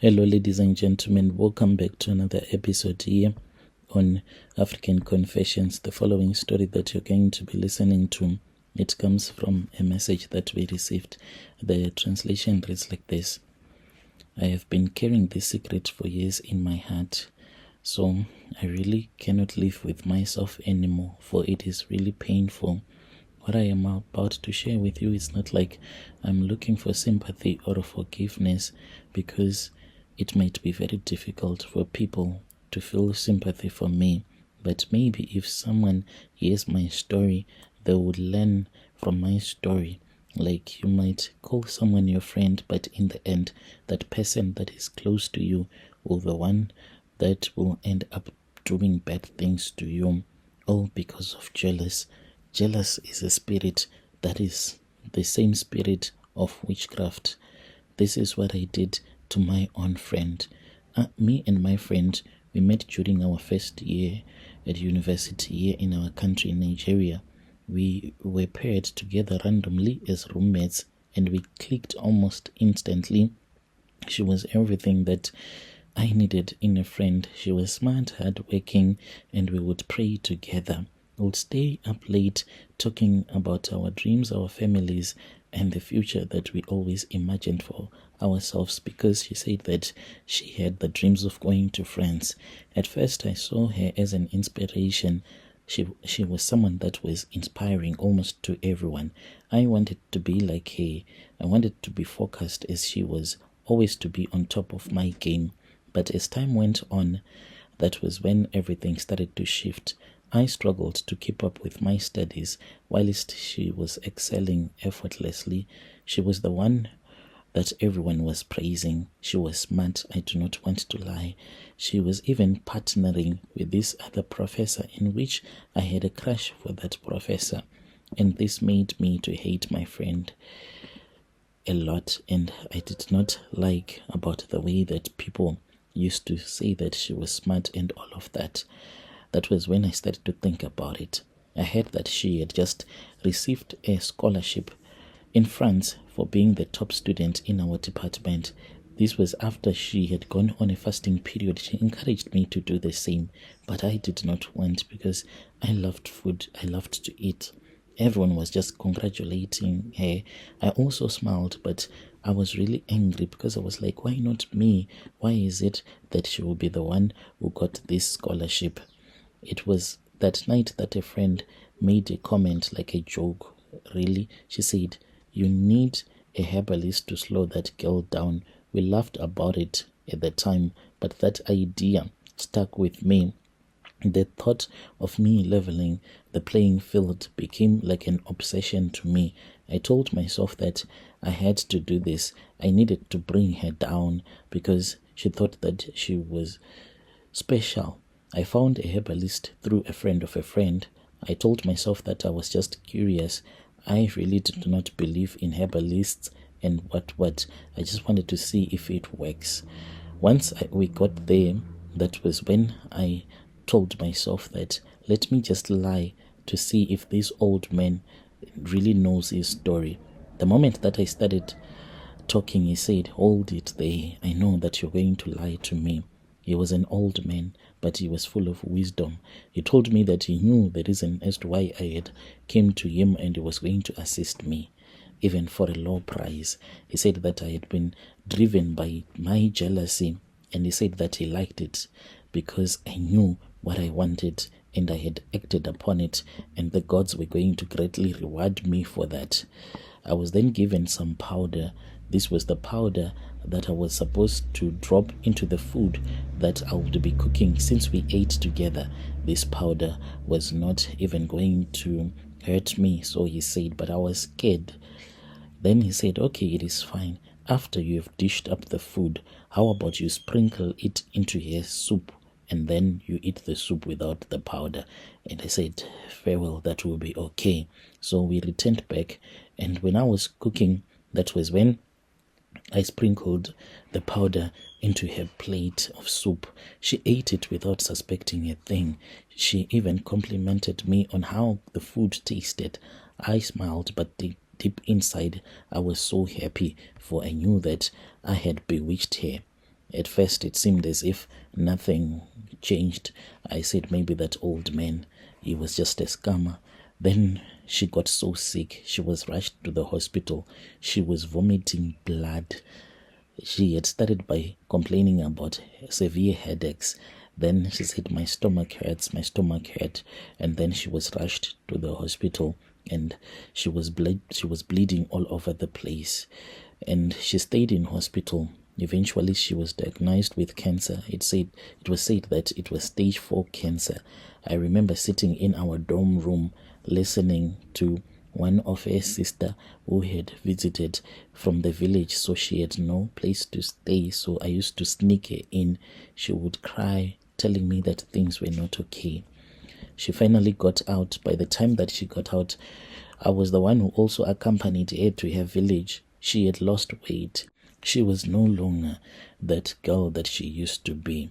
Hello, ladies and gentlemen. Welcome back to another episode here on African Confessions. The following story that you're going to be listening to, it comes from a message that we received. The translation reads like this: I have been carrying this secret for years in my heart, so I really cannot live with myself anymore, for it is really painful. What I am about to share with you is not like I'm looking for sympathy or forgiveness, because it might be very difficult for people to feel sympathy for me. But maybe if someone hears my story, they would learn from my story. Like, you might call someone your friend, but in the end, that person that is close to you will be the one that will end up doing bad things to you, all because of jealous. Jealous is a spirit that is the same spirit of witchcraft. This is what I did to my own friend. Me and my friend, we met during our first year at university here in our country, Nigeria. We were paired together randomly as roommates, and we clicked almost instantly. She was everything that I needed in a friend. She was smart, hardworking, and we would pray together. We would stay up late talking about our dreams, our families, and the future that we always imagined for ourselves, because she said that she had the dreams of going to France. At first, I saw her as an inspiration. She was someone that was inspiring almost to everyone. I wanted to be like her. I wanted to be focused as she was, always to be on top of my game. But as time went on, that was when everything started to shift. I struggled to keep up with my studies, whilst she was excelling effortlessly. She was the one that everyone was praising. She was smart, I do not want to lie. She was even partnering with this other professor, in which I had a crush for that professor. And this made me to hate my friend a lot, and I did not like about the way that people used to say that she was smart and all of that. That was when I started to think about it. I heard that she had just received a scholarship in France for being the top student in our department. This was after she had gone on a fasting period. She encouraged me to do the same, but I did not want, because I loved food. I loved to eat. Everyone was just congratulating her. I also smiled, but I was really angry, because I was like, why not me? Why is it that she will be the one who got this scholarship? It was that night that a friend made a comment, like a joke, really. She said, you need a herbalist to slow that girl down. We laughed about it at the time, but that idea stuck with me. The thought of me leveling the playing field became like an obsession to me. I told myself that I had to do this. I needed to bring her down, because she thought that she was special. I found a herbalist through a friend of a friend. I told myself that I was just curious. I really did not believe in herbalists and what. I just wanted to see if it works. Once we got there, that was when I told myself that let me just lie to see if this old man really knows his story. The moment that I started talking, he said, hold it there. I know that you're going to lie to me. He was an old man, but he was full of wisdom. He told me that he knew the reason as to why I had came to him, and he was going to assist me, even for a low price. He said that I had been driven by my jealousy, and he said that he liked it because I knew what I wanted and I had acted upon it, and the gods were going to greatly reward me for that. I was then given some powder. This was the powder that I was supposed to drop into the food that I would be cooking. Since we ate together, this powder was not even going to hurt me, so he said, but I was scared. Then he said, okay, it is fine. After you have dished up the food, how about you sprinkle it into your soup, and then you eat the soup without the powder? And I said, farewell, that will be okay. So we returned back, and when I was cooking, that was when I sprinkled the powder into her plate of soup. She ate it without suspecting a thing. She even complimented me on how the food tasted. I smiled, but deep inside I was so happy, for I knew that I had bewitched her. At first, it seemed as if nothing changed. I said maybe that old man, he was just a scammer. Then she got so sick, she was rushed to the hospital. She was vomiting blood. She had started by complaining about severe headaches. Then she said, my stomach hurts, and then she was rushed to the hospital, and she was bleeding all over the place, and she stayed in hospital. Eventually, she was diagnosed with cancer. It was said that it was stage 4 cancer. I remember sitting in our dorm room listening to one of her sister who had visited from the village, so she had no place to stay. So I used to sneak her in. She would cry, telling me that things were not okay. She finally got out. By the time that she got out, I was the one who also accompanied her to her village. She had lost weight. She was no longer that girl that she used to be.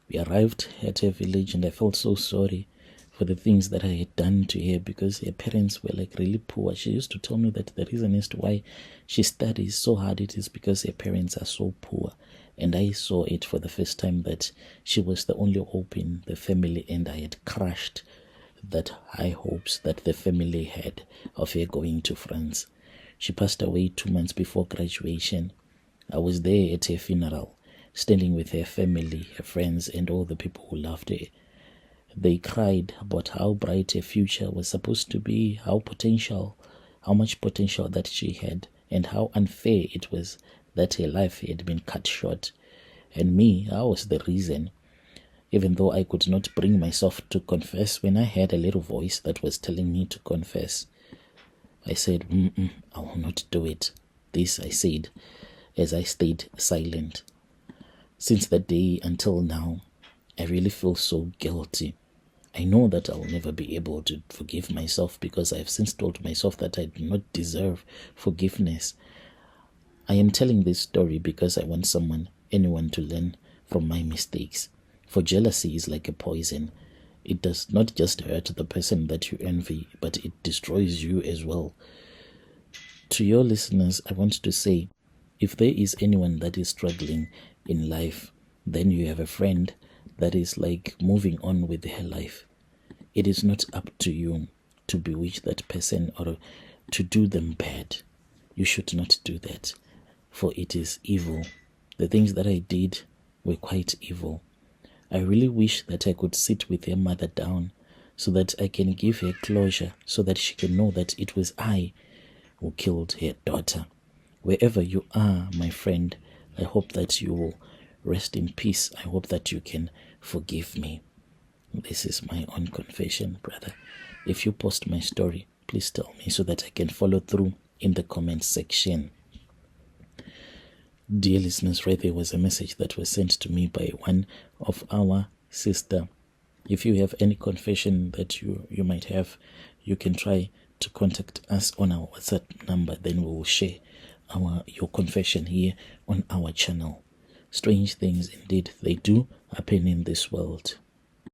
We arrived at her village, and I felt so sorry for the things that I had done to her, because her parents were like really poor. She used to tell me that the reason as to why she studies so hard, it is because her parents are so poor. And I saw it for the first time, that she was the only hope in the family, and I had crushed that high hopes that the family had of her going to France. She passed away 2 months before graduation. I was there at her funeral, standing with her family, her friends, and all the people who loved her. They cried about how bright her future was supposed to be, how much potential that she had, and how unfair it was that her life had been cut short. And me, I was the reason. Even though I could not bring myself to confess, when I heard a little voice that was telling me to confess, I said, I will not do it. This I said as I stayed silent. Since that day until now, I really feel so guilty. I know that I will never be able to forgive myself, because I have since told myself that I do not deserve forgiveness. I am telling this story because I want anyone to learn from my mistakes. For jealousy is like a poison. It does not just hurt the person that you envy, but it destroys you as well. To your listeners, I want to say, if there is anyone that is struggling in life, then you have a friend that is like moving on with her life. It is not up to you to bewitch that person or to do them bad. You should not do that, for it is evil. The things that I did were quite evil. I really wish that I could sit with her mother down so that I can give her closure, so that she can know that it was I who killed her daughter. Wherever you are, my friend, I hope that you will rest in peace. I hope that you can forgive me. This is my own confession, brother. If you post my story, please tell me so that I can follow through in the comment section. Dear listeners, right there was a message that was sent to me by one of our sister. If you have any confession that you might have, you can try to contact us on our WhatsApp number. Then we will share your confession here on our channel. Strange things indeed, they do happen in this world.